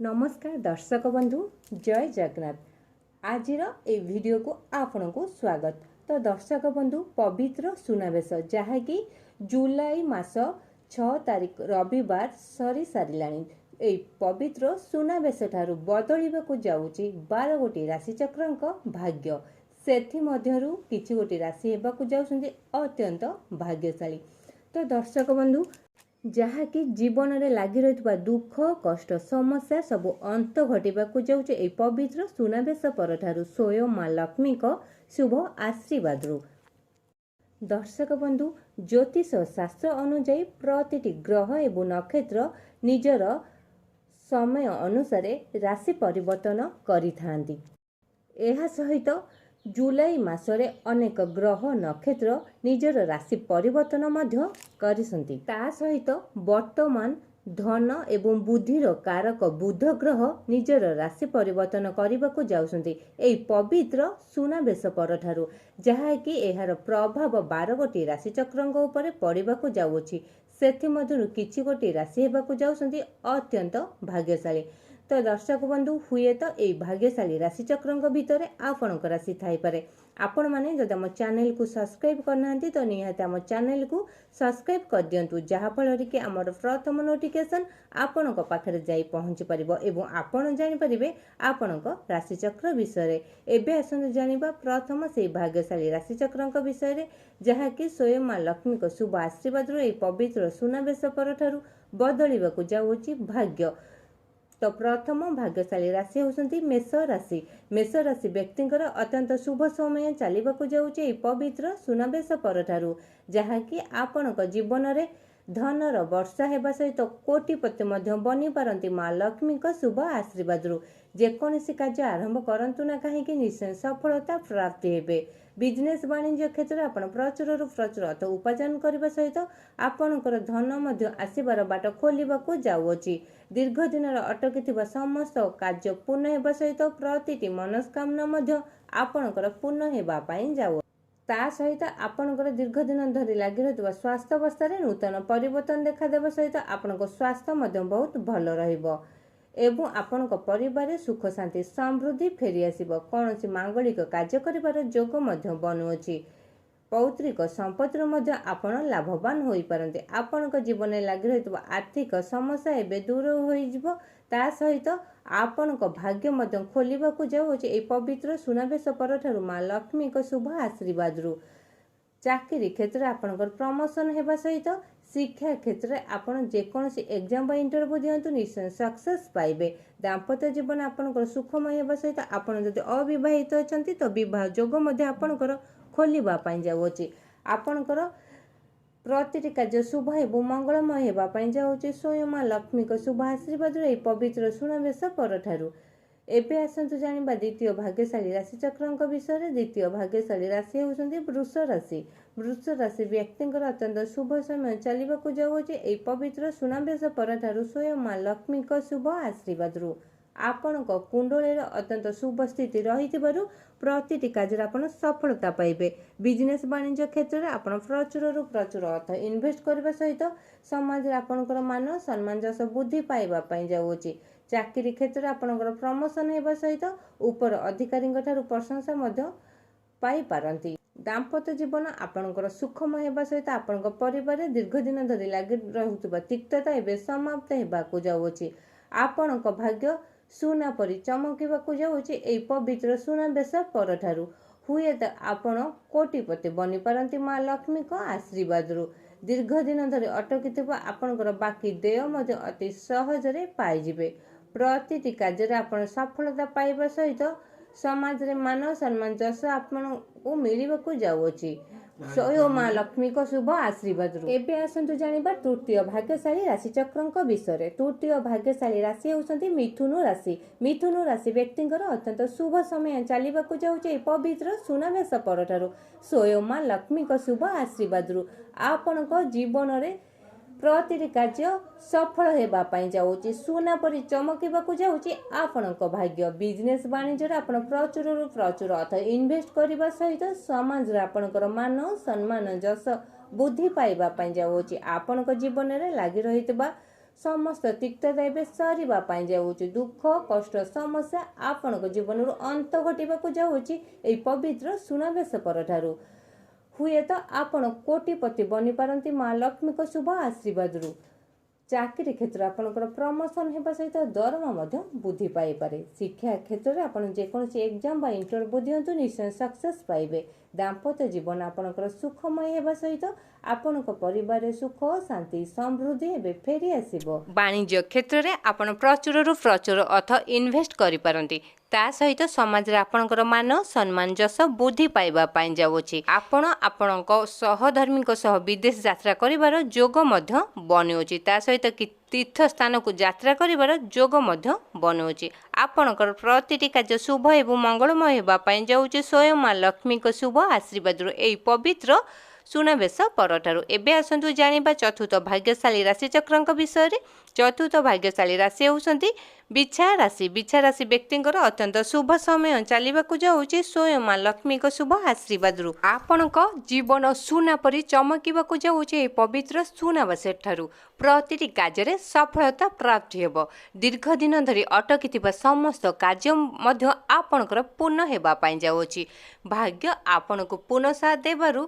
नमस्कार दर्शक बंधु जय जगन्नाथ। आज वीडियो को आपण को स्वागत। तो दर्शक बंधु पवित्र सुनावेश जहाँकि जुलाई मास 6 तारीख रविवार सरी सारिलाणी। ए पवित्र सुनावेश ठारू बदलिबाकू जाउची 12 गोटी राशि चक्रंक भाग्य। सेथि मध्यरु किछि गोटी राशि हेबाकू जाउछन्ती अत्यंत भाग्यशाली। तो दर्शक बंधु जहाँकि जीवन में लगी रही दुख कष्ट समस्या सब अंत घटवाक जाऊे यह पवित्र सुनावेश पर स्वयं माँ लक्ष्मी शुभ आशीर्वाद। दर्शक बंधु ज्योतिष शास्त्र अनुजाई प्रतिटी ग्रह एवं नक्षत्र निजर समय अनुसार राशि परिवर्तन करिथांती। एहा सहित जुलाई मासरे अनेक ग्रह नक्षत्र निजर राशि परिवर्तन मध्य करिसंती। ता सहित वर्तमान धन एवं बुद्धिर कारक बुध ग्रह निजर राशि परिवर्तन करबाकू जाउसंती एई पवित्र सुनावेश परठारु, जहाँकि एहार प्रभाव 12 गोटी राशि चक्रंग उपरे पड़िबाकू जाउछि। सेथि मध्यरु किछि गोटी राशि हेबाकू जाउसंती अत्यंत भाग्यशाली। तो दर्शक बंधु हुए तो यही भाग्यशाली राशि चक्रंग भितर आपणक राशि थाई पारे। आपण माने जदि आम चैनल को सब्सक्राइब करना तो निहाती आम चैनल को सब्सक्राइब कर दिंतु, जहाँफल कि आमर प्रथम नोटिफिकेशन आपण पाखे जाई पहुँची पारिबो एवं आपण जानि परिबे आपणक राशि चक्र विषय। एबे आसंतु जानिबा प्रथम से भाग्यशाली राशि चक्रंक विषय, जहाँकि स्वयं माँ लक्ष्मी को शुभ आशीर्वाद एही पवित्र सुनावेश परठारु बदलिबाकू जाउछि भाग्य। तो प्रथम भाग्यशाली राशि होउछन्ती मेष राशि। मेष राशि व्यक्तिंकर अत्यंत शुभ समय चलिबाकू जाउछि एही पवित्र सुनावेश परठारु, जहाँकि आपणक जीवन में धनर वर्षा हेबा सहित कोटिपति मध्य बनी पारंती माँ लक्ष्मी का शुभ आशीर्वाद। जेकोसी कार्य आरंभ करंतु ना कहीं निश्चय सफलता प्राप्ति हेबे। बिजनेस वाणिज्य क्षेत्र में आपण प्रचुर प्रचुर अर्थ उपार्जन करने सहित आपणकर धन मध्य आसबार बाट खोलिबाकू जाउछि। दीर्घ दिन अटकी समस्त कार्य पूर्ण हेबा सहित प्रतिटी मनस्कामना मध्य आपणकर पूर्ण हेबा पई जाउ। ता सहित आपणकर दीर्घ दिन धरी लगी रही स्वास्थ्य अवस्था नूतन परिवर्तन देखा देवा सहित आपणक स्वास्थ्य मध्य बहुत भल रहिबो एवं आपणक परिवार सुख शांति समृद्धि फेरी आसिबो। कौनसी मांगलिक कार्य करिवार जोग मध्य बनुअछि। पौत्रिक संपत्तिर मध्य आपण लाभवान होई पारंते। आपणक जीवन में लगी रही आर्थिक समस्या एबे दूर होई जिवो। ता सहित आपणक भाग्य मध्य खोलिबाकू जाउछि एही पवित्र सुनावेश परठारु माँ लक्ष्मी को शुभ आशीर्वाद। चाकरी क्षेत्र आपणकर प्रमोशन हेबा सहित शिक्षा क्षेत्र में आपण जेकोसी एग्जाम इंटरव्यू दियंतु निश्चय सक्सेस पाइबे। दाम्पत्य जीवन आपणकर सुखमय हेबा सहित आपण जदि अविवाहित अछंती तो विवाह जोग मध्य आपणकर खोलिबा पई जाउछि। आपणकर प्रतिटी कार्य शुभ एवं मंगलमय हेबा पई जाउछि स्वयं माँ लक्ष्मी को शुभ आशीर्वाद एही पवित्र सुनावेश परठारु। एबे आसंतु जानिबा द्वितीय भाग्यशाली राशि चक्रंक विषय। द्वितीय भाग्यशाली राशि होउछन्ती वृष राशि। वृष राशि व्यक्तिंकर अत्यंत शुभ समय चलिबाकू जाउछि एही पवित्र सुनावेश परठारु स्वयं माँ लक्ष्मी को शुभ आशीर्वाद। आपणक कुंडलीर अत्यंत शुभ स्थिति रहिथिबारु प्रतिटी कार्य आपण सफलता पाइबे। बिजनेस वाणिज्य क्षेत्र में आपण प्रचुर प्रचुर अर्थ इन्वेस्ट करबा सहित समाज रे आपणकर मान सम्मान जस बुद्धि पाइबा पई जाउछि। चाकरी क्षेत्र में आपणकर प्रमोशन हेबा सहित ऊपर अधिकारी ठारू प्रशंसा मध्य पाई पारंती। दाम्पत्य जीवन आपणकर सुखमय हेबा सहित आपणक परिवार दीर्घ दिन धरी लगी रहुथिबा तिक्तता एबे समाप्त हेबाकू जाउछि। आपणक भाग्य सुना परी चमकिबाकू जाउछि एही पवित्र सुनावेश परठारु। हुए तो आपण कोटिपति बनी पारंती माँ लक्ष्मी को आशीर्वाद। दीर्घ दिन धरी अटकी आपणकर बाकी देय मध्य अति सहजरे पाइजिबे। प्रतिटी कार्य आपण सफलता पाइबा सहित समाज रे मान सम्मान जस आपण को मिलिबाकू जाउछि स्वयं माँ लक्ष्मी को शुभ आशीर्वाद। एबे आसंतु जानिबा तृतीय भाग्यशाली राशि चक्रंक विषय। तृतीय भाग्यशाली राशि होउछन्ती मिथुन राशि। मिथुन राशि व्यक्तिंकर अत्यंत शुभ समय चलिबाकू जाउछि एही पवित्र सुनावेश परठारु स्वयं माँ लक्ष्मी को शुभ आशीर्वाद। आपणक जीवन रे प्रतिटी कार्य सफल हेबा पई जाउछि। सुना परी चमकिबाकू जाउछि आपणक भाग्य। बिजनेस वाणिज्य आपण प्रचुर प्रचुर अर्थ इन्वेस्ट करबा सहित समाज रे आपणकर मान सम्मान जस बुद्धि पाइबा पई जाउछि। आपणक जीवन में लगी रहितबा समस्त तिक्तता एवं सर जाऊँच दुख कष्ट समस्या आपण जीवन अंत घटवाक जाऊँच यही पवित्र सुनावेश परठारू हुए तो आपण कोटिपति बनी पारती माँ लक्ष्मी को शुभ आशीर्वाद चाकरी क्षेत्र आपंकर प्रमोशन होगा सहित दरमा वृद्धि पाइपे शिक्षा क्षेत्र में आपड़ जेकोसी एग्जाम इंटरव्यू दिंतु निश्चय सक्सेस पाइबे दाम्पत्य जीवन आपंकर सुखमय होगा सहित आपण परिवार सुख शांति समृद्धि एवं फेरी आसो वाणिज्य क्षेत्र में आपण प्रचुर प्रचुर अर्थ इन्वेस्ट करिपारंती ता सहित समाज रे आपणकर मान सम्मान जस बुद्धि पाइबा जाऊँच आपण आपणक सहधर्मी सह विदेश यात्रा करिवार जोग मध्य बनुछि ता सहित तीर्थ स्थान को यात्रा करिवार जोग मध्य बनुछि आपणकर प्रतिटी कार्य शुभ एवं मंगलमय होगा जाऊँच स्वयं माँ लक्ष्मी को शुभ आशीर्वाद यही पवित्र सुनावेश परठारू एबे आसंतु जानिबा चतुर्थ भाग्यशाली राशि चक्रंक विषय रे चतुर्थ भाग्यशाली राशि होउसंती बिछा राशि व्यक्तिंकर अत्यंत शुभ समय चलिबाकू जाउची स्वयं माँ लक्ष्मी को शुभ आशीर्वाद रु आपणक जीवन सुना परी चमकिबाकू जाउची ए पवित्र सुनावेश ठारू प्रतिटी कार्य सफलता प्राप्त हेबो दीर्घ दिन धरी अटकी समस्त कार्य मध्य आपणकर पूर्ण हेबा पाई जाउची भाग्य आपणको पूर्ण साथ देबारु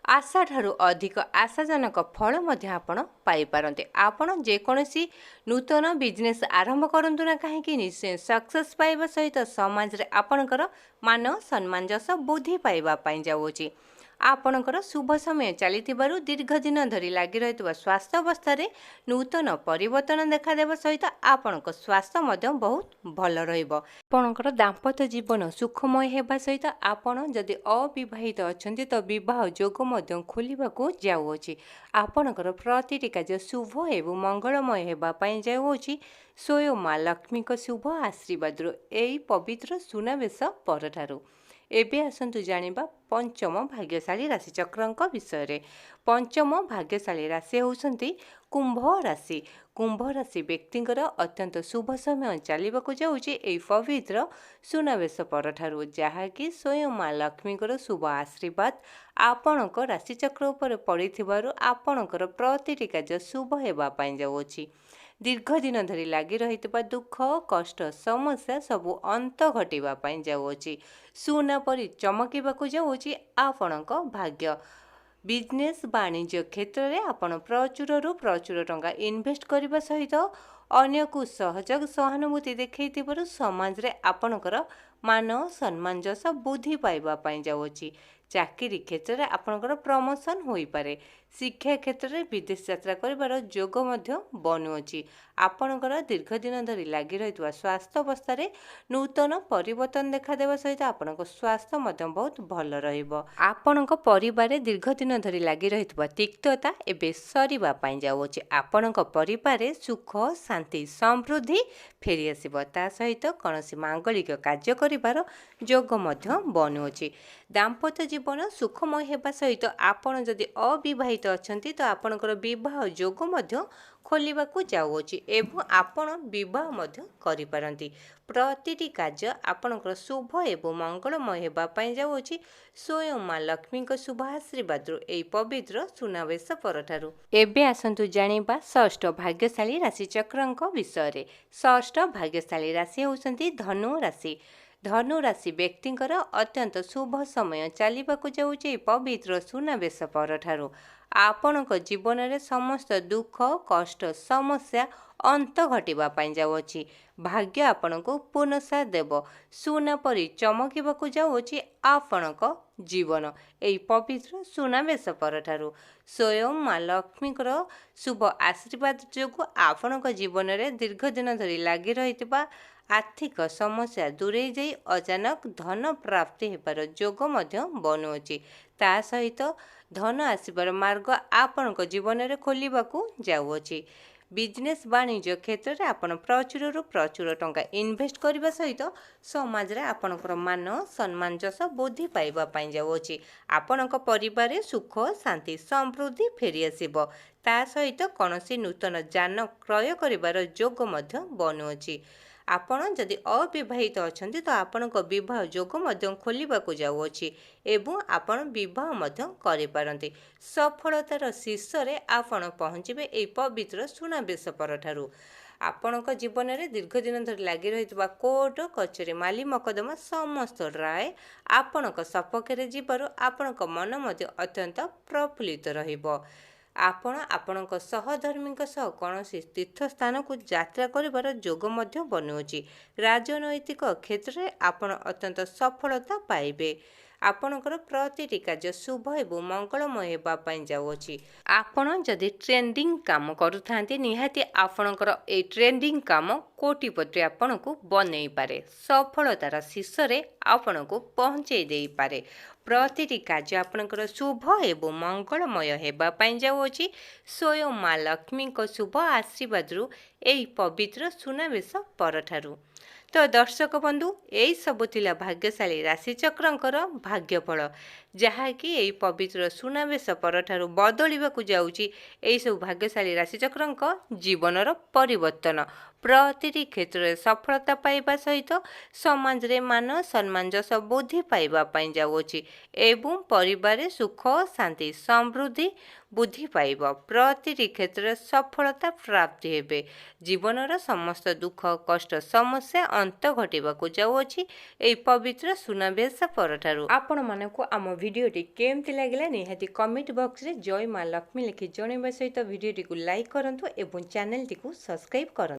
आशा ठारू अधिक आशाजनक फल आपण पाइपारते आपण जेकोसी नूतन बिजनेस आरंभ करंतु ना कहीं निश्चय सक्सेस पाइबा सहित समाज रे आपणकर मान सम्मान जस बुद्धि पाइबा जाऊँच आपणकर शुभ समय चली दीर्घ दिन धरी लगी रही स्वास्थ्य अवस्था नूतन परिवर्तन देखादेवा सहित आपणक स्वास्थ्य बहुत भल आपणकर दाम्पत्य जीवन सुखमय होगा सहित आपण जदि अविवाहित अच्छा तो बह जोग खोलने जाऊँच आपणकर प्रतिटी कार्य शुभ एवं मंगलमय होगापी जाऊँच स्वयं माँ लक्ष्मी शुभ आशीर्वाद यही पवित्र सुनावेश परठारू एबे आसंतु जानिबा पंचम भाग्यशाली राशि चक्रंक विषय रे पंचम भाग्यशाली राशि होउसंती कुंभ राशि व्यक्तिंकर अत्यंत शुभ समय चलिबाकू जाउची एई पवित्र सुनावेश परठारू जहाँकि स्वयं माँ लक्ष्मी शुभ आशीर्वाद आपणक राशि चक्र उपर पड़िथिबारु आपणकर प्रतिटी कार्य शुभ हेबा पाई जाउची दीर्घ दिन धरी लगी रही दुख कष्ट समस्या सबू अंत घटापी जाऊँच सुना परी चमकिबाकू जाऊँच आपणक भाग्य बिजनेस वाणिज्य क्षेत्र में आपण प्रचुर प्रचुर टंका इन्वेस्ट करने सहित अन्य को सहयोग सहानुभूति देखा समाज रे आपणकर मान सम्मान जस बुद्धि पाइबा जाऊँच चाकरी क्षेत्र में आपणकर प्रमोशन हो पारे शिक्षा क्षेत्र में विदेश यात्रा कर जोग बनुअछि आपणकर दीर्घ दिन धरी लगी रही स्वास्थ्य अवस्था नूतन परिवर्तन देखादेवा सहित आपणक स्वास्थ्य बहुत भल आपणक परिवार दीर्घ दिन धरी लगी रही तिक्तता एवं सरीबा जाऊँच आपणक परिवार सुख शांति समृद्धि फेरी आसिब ता सहित कौन मांगलिक कार्य करिबार जोग बनुअछि दाम्पत्य जीवन सुखमय होगा सहित आपण जदि अविवाहित अच्छा तो आपणकर विवाह जोग खोलने जाऊँच एवं आपण विवाह करिपारंती प्रतिटी कार्य आपणकर शुभ एवं मंगलमय होगापी जाऊँच स्वयं माँ लक्ष्मी शुभ आशीर्वाद यही पवित्र सुनावेश परठारू एबे आसंतु जानिबा षष्ठ भाग्यशाली राशि चक्रंक विषय रे षष्ठ भाग्यशाली राशि होउसंती धनु राशि व्यक्तिंकर अत्यंत शुभ समय चलिबाकू जाऊँच पवित्र सुनावेश परठारू आपणक जीवन में समस्त दुख कष्ट समस्या अंत घटापी जाऊँच भाग्य आपण को पूर्ण साथ देव सुना परी चमकिबाकू जाऊँच आपणक जीवन यही पवित्र सुनावेश परठारू स्वयं माँ लक्ष्मी शुभ आशीर्वाद जो आपणक जीवन में दीर्घ दिन धरी लगी रही आर्थिक समस्या दूरे जाई अचानक धन प्राप्ति होबार जोग बनुअछि ता सहित धन आसबार मार्ग आपणक जीवन में खोलने जाऊँच बिजनेस वाणिज्य क्षेत्र में आपण प्रचुर प्रचुर टंका इन्वेस्ट करने सहित समाज रे आपणकर मान सम्मान जस बुद्धि पाइबा जाऊँच आपणक परिवार सुख शांति समृद्धि फेरी आसिब ता सहित कौन नूतन जान क्रय करिबार जोग बनुअछि ଆପଣ ଯଦି ଅବିବାହିତ ଅଛନ୍ତି ତ ଆପଣଙ୍କ ବିବାହ ଯୋଗ ମଧ୍ୟ ଖୋଲିବାକୁ ଯାଉଅଛି ଏବଂ ଆପଣ ବିବାହ ମଧ୍ୟ କରିପାରନ୍ତି। ସଫଳତାର ଶୀର୍ଷରେ ଆପଣ ପହଞ୍ଚିବେ ଏହି ପବିତ୍ର ସୁନାବେଶ ପରଠାରୁ। ଆପଣଙ୍କ ଜୀବନରେ ଦୀର୍ଘଦିନ ଧରି ଲାଗି ରହିଥିବା କୋର୍ଟ କଚେରୀ ମାଲି ମକଦ୍ଦମା ସମସ୍ତ ରାୟ ଆପଣଙ୍କ ସପକ୍ଷରେ ଯିବାରୁ ଆପଣଙ୍କ ମନ ମଧ୍ୟ ଅତ୍ୟନ୍ତ ପ୍ରଫୁଲ୍ଲିତ ରହିବ। ଆପଣ ଆପଣଙ୍କ ସହଧର୍ମୀଙ୍କ ସହ କୌଣସି ତୀର୍ଥସ୍ଥାନକୁ ଯାତ୍ରା କରିବାର ଯୋଗ ମଧ୍ୟ ବନୁଅଛି। ରାଜନୈତିକ କ୍ଷେତ୍ରରେ ଆପଣ ଅତ୍ୟନ୍ତ ସଫଳତା ପାଇବେ। ଆପଣଙ୍କର ପ୍ରତିଟି କାର୍ଯ୍ୟ ଶୁଭ ଏବଂ ମଙ୍ଗଳମୟ ହେବା ପାଇଁ ଯାଉଅଛି। ଆପଣ ଯଦି ଟ୍ରେଣ୍ଡିଂ କାମ କରୁଥାନ୍ତି ନିହାତି ଆପଣଙ୍କର ଏହି ଟ୍ରେଣ୍ଡିଂ କାମ କୋଟିପତି ଆପଣଙ୍କୁ ବନେଇପାରେ। ସଫଳତାର ଶୀର୍ଷରେ ଆପଣଙ୍କୁ ପହଞ୍ଚେଇ ଦେଇପାରେ। ପ୍ରତିଟି କାର୍ଯ୍ୟ ଆପଣଙ୍କର ଶୁଭ ଏବଂ ମଙ୍ଗଳମୟ ହେବା ପାଇଁ ଯାଉଅଛି। ସ୍ୱୟଂ ମା ଲକ୍ଷ୍ମୀଙ୍କ ଶୁଭ ଆଶୀର୍ବାଦରୁ ଏହି ପବିତ୍ର ସୁନାବେଶ ପରଠାରୁ। ତ ଦର୍ଶକ ବନ୍ଧୁ, ଏହିସବୁ ଥିଲା ଭାଗ୍ୟଶାଳୀ ରାଶିଚକ୍ରଙ୍କର ଭାଗ୍ୟଫଳ, ଯାହାକି ଏହି ପବିତ୍ର ସୁନାବେଶ ପରଠାରୁ ବଦଳିବାକୁ ଯାଉଛି ଏହିସବୁ ଭାଗ୍ୟଶାଳୀ ରାଶିଚକ୍ରଙ୍କ ଜୀବନର ପରିବର୍ତ୍ତନ। ପ୍ରତିଟି କ୍ଷେତ୍ରରେ ସଫଳତା ପାଇବା ସହିତ ସମାଜରେ ମାନ ସମ୍ମାନ ଯଶ ବୃଦ୍ଧି ପାଇବା ପାଇଁ ଯାଉଅଛି ଏବଂ ପରିବାରରେ ସୁଖ ଶାନ୍ତି ସମୃଦ୍ଧି ବୃଦ୍ଧି ପାଇବ। ପ୍ରତିଟି କ୍ଷେତ୍ରରେ ସଫଳତା ପ୍ରାପ୍ତି ହେବେ। ଜୀବନର ସମସ୍ତ ଦୁଃଖ କଷ୍ଟ ସମସ୍ୟା ଅନ୍ତ ଘଟିବାକୁ ଯାଉଅଛି ଏହି ପବିତ୍ର ସୁନାବେଶ ପରଠାରୁ। ଆପଣମାନଙ୍କୁ ଆମ ଭିଡ଼ିଓଟି କେମିତି ଲାଗିଲା ନିହାତି କମେଣ୍ଟ ବକ୍ସରେ ଜୟ ମା ଲକ୍ଷ୍ମୀ ଲେଖି ଜଣାଇବା ସହିତ ଭିଡ଼ିଓଟିକୁ ଲାଇକ୍ କରନ୍ତୁ ଏବଂ ଚ୍ୟାନେଲଟିକୁ ସବସ୍କ୍ରାଇବ୍ କରନ୍ତୁ।